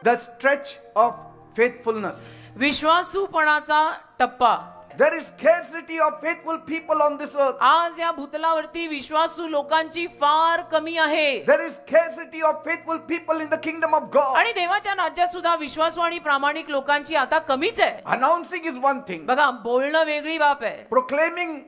The stretch of faithfulness. विश्वासूपणाचा टप्पा. There is scarcity of faithful people on this earth. आज या भूतलावरती विश्वासू लोकांची फार कमी आहे. There is scarcity of faithful people in the kingdom of God. आणि देवाच्या राज्यात सुद्धा विश्वासू आणि प्रामाणिक लोकांची आता कमीच आहे. Announcing is one thing. बघा, बोलणं वेगळी बाब आहे. Proclaiming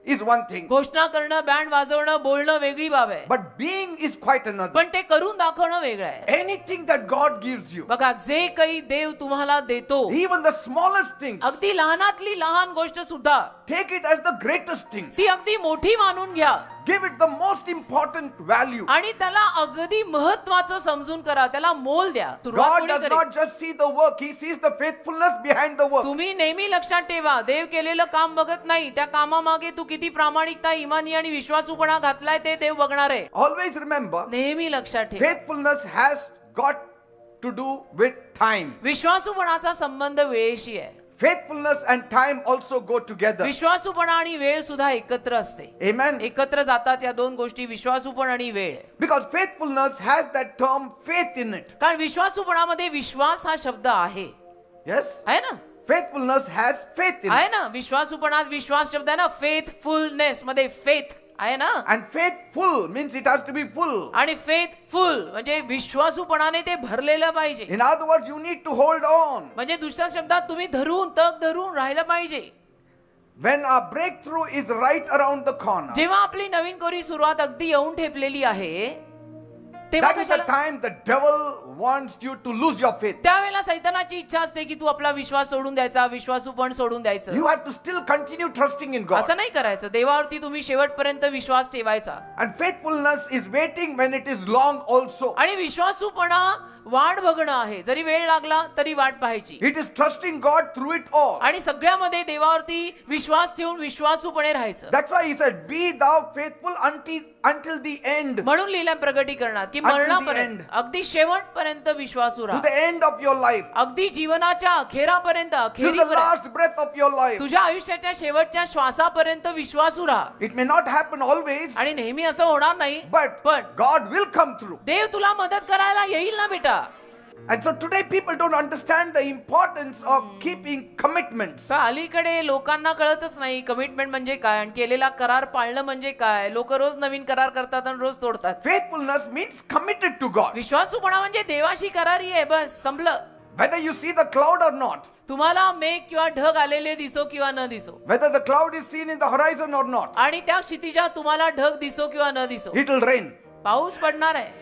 is one thing. घोषणा करणं, बँड वाजवणं, बोलणं वेगळी बाब आहे. But being is quite another. पण ते करून दाखवणं वेगळं आहे. Anything that God gives you, बघा, जे काही देव तुम्हाला देतो, even the smallest things, अगदी लहानातली लहान गोष्ट सुद्धा take it as the greatest thing. ती अगदी मोठी मानून घ्या Give it the most important value. आणि त्याला अगदी महत्वाचं समजून करा, त्याला मोल द्या. सुरुवात God कोणी does करेल? not just see the work, He sees the faithfulness behind the work. तुम्ही नेहमी लक्षात ठेवा, देव केलेलं काम बघत नाही, त्या कामामागे तू किती प्रामाणिकता, इमानी आणि विश्वासूपणा घातलाय ते देव बघणार आहे. Always remember, नेहमी लक्षात ठेवा, faithfulness has got to do with time. विश्वासूपणाचा संबंध वेळेशी आहे. Faithfulness and time also go together. विश्वासूपणा आणि वेळ सुद्धा एकत्र असते. Amen. एकत्र जातात या दोन गोष्टी, विश्वासूपण आणि वेळ. Because faithfulness has that term faith in it. कारण विश्वासूपणामध्ये विश्वास हा शब्द आहे. Yes? आहे ना? Faithfulness has faith in आहे it. ना? विश्वासूपणात विश्वास शब्द आहे ना, फेथफुलनेस मध्ये फेथ आहे ना. And faithful means it has to be full. आणि फेथफुल म्हणजे विश्वासूपणाने ते भरलेलं पाहिजे. In other words, you need to hold on. म्हणजे दुसऱ्या शब्दात तुम्ही तग धरून राहिलं पाहिजे. When our breakthrough is right around the corner, जेव्हा आपली नवीन कोरी सुरुवात अगदी येऊन ठेपलेली आहे, तेव्हा that is the कशाला- time the devil wants you to lose your faith. त्यावेळेला सैतानाची इच्छा असते की तू आपला विश्वास सोडून द्यायचा, विश्वासूपण सोडून द्यायचं. You have to still continue trusting in God. असं नाही करायचं. देवावरती तुम्ही शेवटपर्यंत विश्वास ठेवायचा. And faithfulness is waiting when it is long also. आणि विश्वासूपणा वाट बघणं आहे. जरी वेळ लागला तरी वाट पाहायची. It is trusting God through it all. आणि सगळ्यामध्ये देवावरती विश्वास ठेवून विश्वासूपणे राहायचं. That's why he said, be thou faithful until the end. म्हणून लिहिलं प्रगटीकरणात की Until the मरणापर्यंत, end. अगदी शेवटपर्यंत विश्वासू To राहा. the end of your life. अगदी जीवनाच्या अखेरापर्यंत, Till the अखेरीपर्यंत, last breath of your life. तुझ्या आयुष्याच्या शेवटच्या श्वासापर्यंत विश्वासू राहा. It may not happen always, आणि नेहमी असं होणार नाही, but पण God will come through. देव तुला मदत करायला येईल ना बेटा. And so today people don't understand the importance of keeping commitments. तर अलीकडे लोकांना कळतच नाही कमिटमेंट म्हणजे काय आणि केलेला करार पाळणं म्हणजे काय. लोक रोज नवीन करार करतात आणि रोज तोडतात. Faithfulness means committed to God. विश्वासूपणा म्हणजे देवाशी करारी आहे, बस संपलं. Whether you see the cloud or not, तुम्हाला मेघ किंवा ढग आलेले दिसो किंवा न दिसो, whether the cloud is seen in the horizon or not, आणि त्या क्षितिजात तुम्हाला ढग दिसो किंवा न दिसो, it will rain. पाऊस पडणार आहे.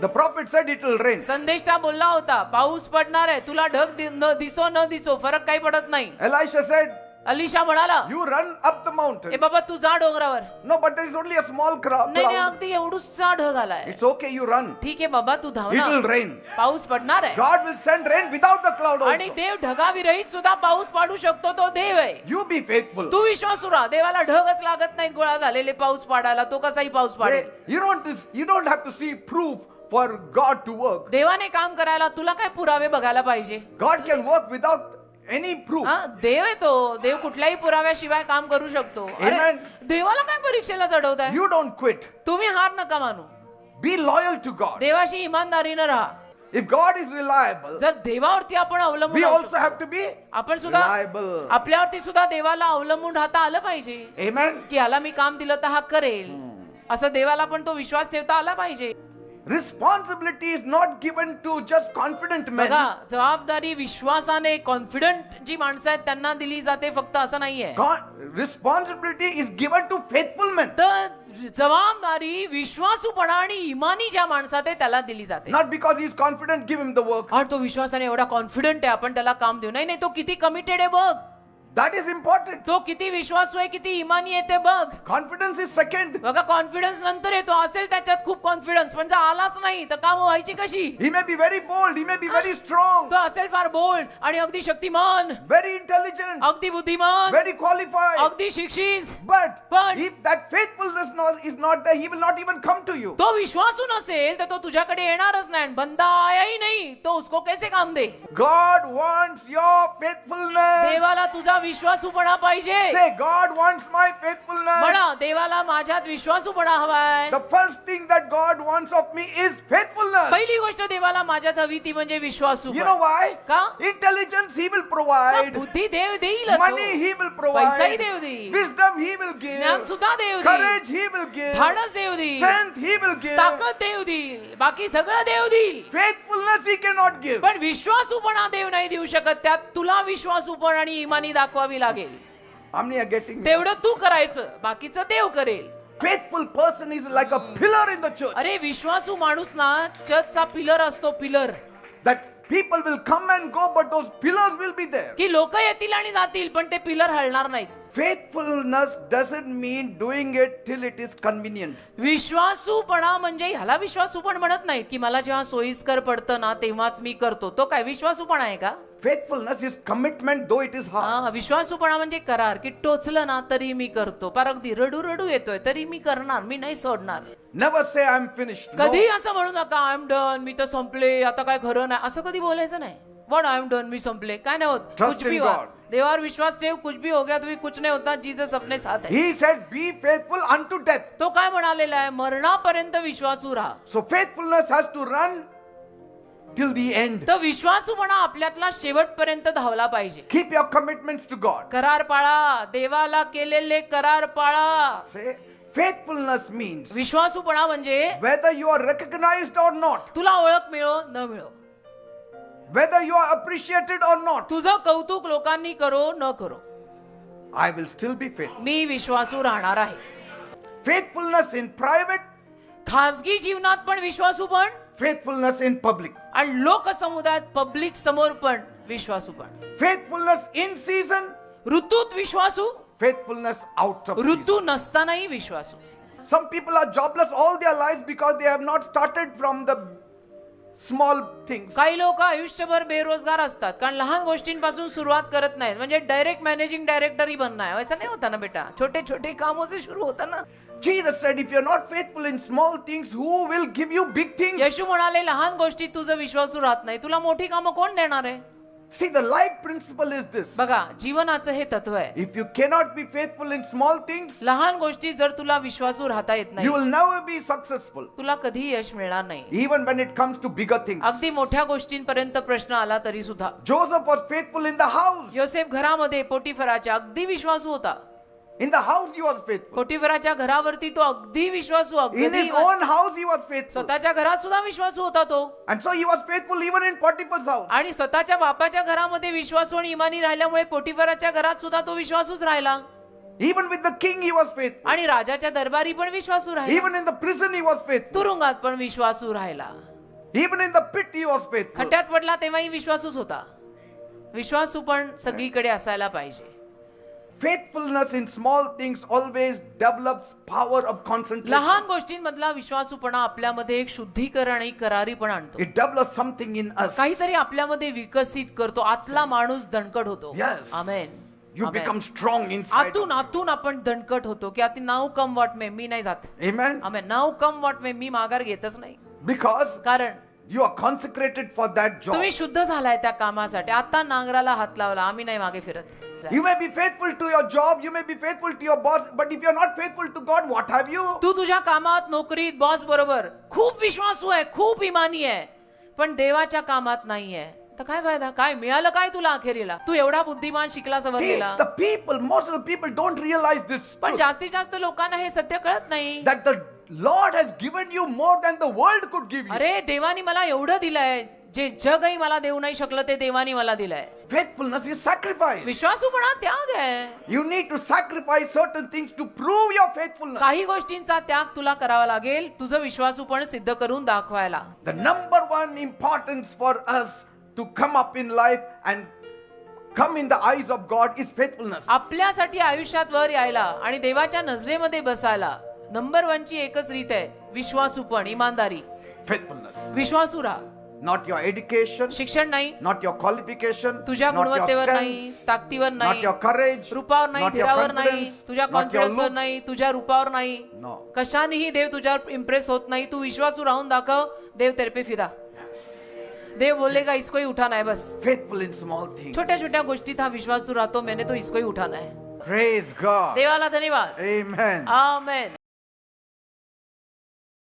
The prophet said it will rain. संदेष्टा बोलला होता, पाऊस पडणार आहे. तुला ढग न दिसो फरक काही पडत नाही. Elisha said, अलिशा म्हणाला, you run up the A mountain. बाबा तू जा डोंगरावर. No, but there is only a small नाही नाही, cloud. अगदी एवढूसा ढग आलाय. It's okay, you run. ठीक आहे बाबा, तू धाव It will ना, rain. पाऊस पडणार आहे. God will send rain without the cloud आणि also. देव ढगाविरहित सुद्धा पाऊस पाडू शकतो, तो देव आहे. You be faithful. तू विश्वासू राहा. देवाला ढगच लागत नाहीत गोळा झालेले पाऊस पाडायला, तो कसाही पाऊस पाडेल. You don't have to see proof for God to work. देवाने काम करायला तुला काय पुरावे बघायला पाहिजे. God can work without any proof. हा, देव आहे तो. देव कुठल्याही पुराव्याशिवाय काम करू शकतो. अरे, Amen. देवाला काय परीक्षेला चढवताय. You don't quit. तुम्ही हार नका मानू. Be loyal to God. देवाशी इमानदारीनं राहा. If God is reliable, जर देवावरती आपण अवलंबून we राहू also शकतो, have to be आपण सुद्धा reliable. आपल्यावरती सुद्धा देवाला अवलंबून राहता आलं पाहिजे. Amen. की ह्याला मी काम दिलं तर हा करेल, असं देवाला पण तो विश्वास ठेवता आला पाहिजे. Responsibility is not given to just confident men. बघा, जबाबदारी विश्वासाने कॉन्फिडंट जी माणसं आहेत त्यांना दिली जाते फक्त, असं नाहीये. Responsibility is given to faithful men. तर जबाबदारी विश्वासूपणा आणि इमानी ज्या माणसात आहे त्याला दिली जाते. Not because he is confident, give him the work. आणि तो विश्वासाने एवढा कॉन्फिडंट आहे आपण त्याला काम देऊ. नाही नाही, तो किती कमिटेड आहे बघ. That is important. तो किती विश्वासू आहे, किती इमानी आहे ते बघ. Confidence is second. बघा, कॉन्फिडन्स नंतर येतो. असेल त्याच्यात खूप कॉन्फिडन्स, पण जर आलाच नाही तर काम व्हायची कशी. He may be very bold, he may be very strong, तो असेल फार बोल्ड आणि अगदी शक्तिमान, very intelligent, अगदी बुद्धिमान, very qualified. अगदी शिक्षित, But पण if that faithfulness is not there, he will not even come to you. तो विश्वासू नसेल तर तो तुझ्याकडे येणारच नाही. बंदा आया ही नाही तो उसको कैसे काम दे. God wants your faithfulness. देवाला तुझा विश्वासूपणा पाहिजे. Say, God wants my faithfulness. म्हणा, देवाला माझ्यात विश्वासूपणा हवाय. The first thing that God wants of me is faithfulness. पहिली गोष्ट देवाला माझ्यात हवी ती म्हणजे You know विश्वासूपणा. why? का? Intelligence He will provide. बुद्धी देव देईल. Money He will पैसाही provide. देव देईल. Wisdom He will give. ज्ञान सुद्धा देव देईल. Courage He will give. धाडस देव देईल. Strength He will give. ताकद देव देईल. बाकी सगळं देव देईल. Faithfulness He cannot give. पण विश्वासूपणा देव नाही देऊ शकत. त्यात तुला विश्वासूपणा आणि इमानी दाखवावी लागेल. How many are getting me? तेवढं तू करायचं, बाकीचं देव करेल. Faithful person is like a pillar in the church. अरे विश्वासू माणूस ना चर्चचा पिलर असतो. Pillar That people will come and go, but those pillars will be there. की लोक येतील आणि जातील पण ते पिलर हलणार नाहीत. Faithfulness doesn't mean doing it till it is convenient. विश्वासूपणा म्हणजे ह्याला विश्वासूपण म्हणत नाहीत की मला जेव्हा सोयीस्कर पडतं ना तेव्हाच मी करतो. तो काय विश्वासूपणा आहे का? Faithfulness is commitment, though it is hard. हा, विश्वासूपणा म्हणजे करार की टोचलं ना तरी मी करतो. पार अगदी रडू रडू येतोय तरी मी करणार, मी नाही सोडणार. Never say I'm finished. कधी No. असं म्हणू नका आय एम डन, मी तर संपले, आता काय खरं नाही, असं कधी बोलायचं नाही. व्हॉट आय एम डन, मी संपले, काय नाही होत. Trust कुछ भी in हुआ, God. देवावर विश्वास ठेव, कुछ भी हो गया तुम्ही कुछ नाही होता, जीसस अपने साथ है. He said, be faithful unto death. तो काय म्हणालेला आहे? मरणापर्यंत विश्वासू राहा. So faithfulness has to run till the end. तर विश्वासूपणा आपल्यातला शेवटपर्यंत धावला पाहिजे. Keep your commitments to God. करार पाळा, देवाला केलेले करार पाळा. Say, faithfulness means विश्वासूपणा म्हणजे whether you are recognized or not, तुला ओळख मिळो न मिळो, whether you are appreciated or not, तुझं कौतुक लोकांनी करो न करो, I will still be faithful. मी विश्वासू राहणार आहे. Faithfulness in private, खासगी जीवनात पण विश्वासू पण faithfulness in public. आणि लोकसमुदायात पब्लिक समोर पण विश्वासू पण. Faithfulness in season, ऋतूत विश्वासू, faithfulness out of season. ऋतू नसतानाही विश्वासू. Some people are jobless all their lives because they have not started from the small things. काही लोक आयुष्यभर बेरोजगार असतात कारण लहान गोष्टींपासून सुरुवात करत नाहीत. म्हणजे डायरेक्ट मॅनेजिंग डायरेक्टरी बनना है, वैसा नहीं होता ना बेटा. छोटे छोटे कामों से शुरू होता ना. Jesus said, if you're not faithful in small things, who will give you big things? येशू म्हणाले लहान गोष्टीत तुझं विश्वासू राहत नाही, तुला मोठी कामं कोण देणार आहे? See, the life principle is this. बघा, जीवनाचं हे तत्व आहे. If you cannot be faithful in small things, लहान गोष्टी जर तुला विश्वासू राहता येत you नाही, will never be successful. तुला कधी यश मिळणार नाही. Even when it comes to bigger things. अगदी मोठ्या गोष्टींपर्यंत प्रश्न आला तरी सुद्धा. Joseph was faithful in the house. योसेफ घरामध्ये पोटिफराच्या अगदी विश्वासू होता. In the house he was faithful. पोटिफराच्या घरावरती तो अगदी विश्वासू, In अगदी his own house he was faithful. स्वतःच्या घरात सुद्धा विश्वासू होता तो. And so he was faithful even in Potiphar's house. आणि स्वतःच्या बापाच्या घरामध्ये विश्वासू आणि इमानी राहिल्यामुळे पोटिफराच्या घरात सुद्धा तो विश्वासूच राहिला. Even with the king he was faithful. आणि राजाच्या दरबारी पण विश्वासू राहिला. Even in the prison he was faithful. तुरुंगात पण विश्वासू राहिला. Even in the pit he was faithful. खड्ड्यात पडला तेव्हाही विश्वासूच होता. विश्वासू पण सगळीकडे असायला पाहिजे. Faithfulness in small things always develops power of concentration. लहान गोष्टींमधला विश्वासूपणा आपल्यामध्ये एक शुद्धीकरण आणि करारीपण आणतो. It develops something in us. काहीतरी आपल्यामध्ये विकसित करतो. आतला माणूस दणकट होतो. Yes. Amen. You Amen. become strong inside. आतून आतून आपण दणकट होतो की आता नाव कम वाट में मी नाही जात. Amen. आमेन. नाव कम वाट में मी माघार घेतच नाही. Because कारण you are consecrated for that job. तुम्ही शुद्ध झालाय त्या कामासाठी. आता नांगराला हात लावला, आम्ही नाही मागे फिरत. You may be faithful to your job, you may be faithful to your boss, but if you're not faithful to God, what have you? तू तुझ्या कामात, नोकरीत, बॉस बरोबर खूप विश्वासू आहे, खूप इमानी आहे, पण देवाच्या कामात नाहीये, तर काय फायदा? काय मिळालं काय तुला अखेरीला? तू एवढा बुद्धिमान शिकला, See, सवरलेला, the people, most of the people don't realize this. पण truth, जास्तीत जास्त लोकांना हे सत्य कळत नाही. that the Lord has given you more than the world could give you. अरे देवानी मला एवढं दिलंय, जे जगही मला देऊ नाही शकलं ते देवानी मला दिलंय. Faithfulness is sacrifice. विश्वासूपणा त्याग आहे. You need to sacrifice certain things to prove your faithfulness. काही गोष्टींचा त्याग तुला करावा लागेल, तुझं विश्वासूपण सिद्ध करून दाखवायला. The number one importance for us to come up in life and come in the eyes of God is faithfulness. आपल्यासाठी आयुष्यात वर यायला आणि देवाच्या नजरेमध्ये बसायला नंबर 1 ची एकच रीत आहे, विश्वासूपण, इमानदारी. Faithfulness. विश्वासू राहा. Not your education, शिक्षण नाही, not your qualification, तुझ्या not your गुणवत्तेवर नाही, strength, ताकदीवर not नाही, your courage, रूपावर नाही, not your धीरावर नाही, confidence, तुझ्या not your कॉन्फिडन्सवर looks. नाही, तुझ्या रूपावर नाही. No. कशानेही देव तुझ्यावर इम्प्रेस होत नाही. तू विश्वासू राहून दाखव, देव तेरे पे फिदा. देव बोलेगा इसको ही उठाना है बस. Faithful in small things. छोट्या छोट्या गोष्टीत हा विश्वासू राहतो. मैंने तो इसको ही उठाना है. Praise God. देवाला धन्यवाद. Amen. आमेन.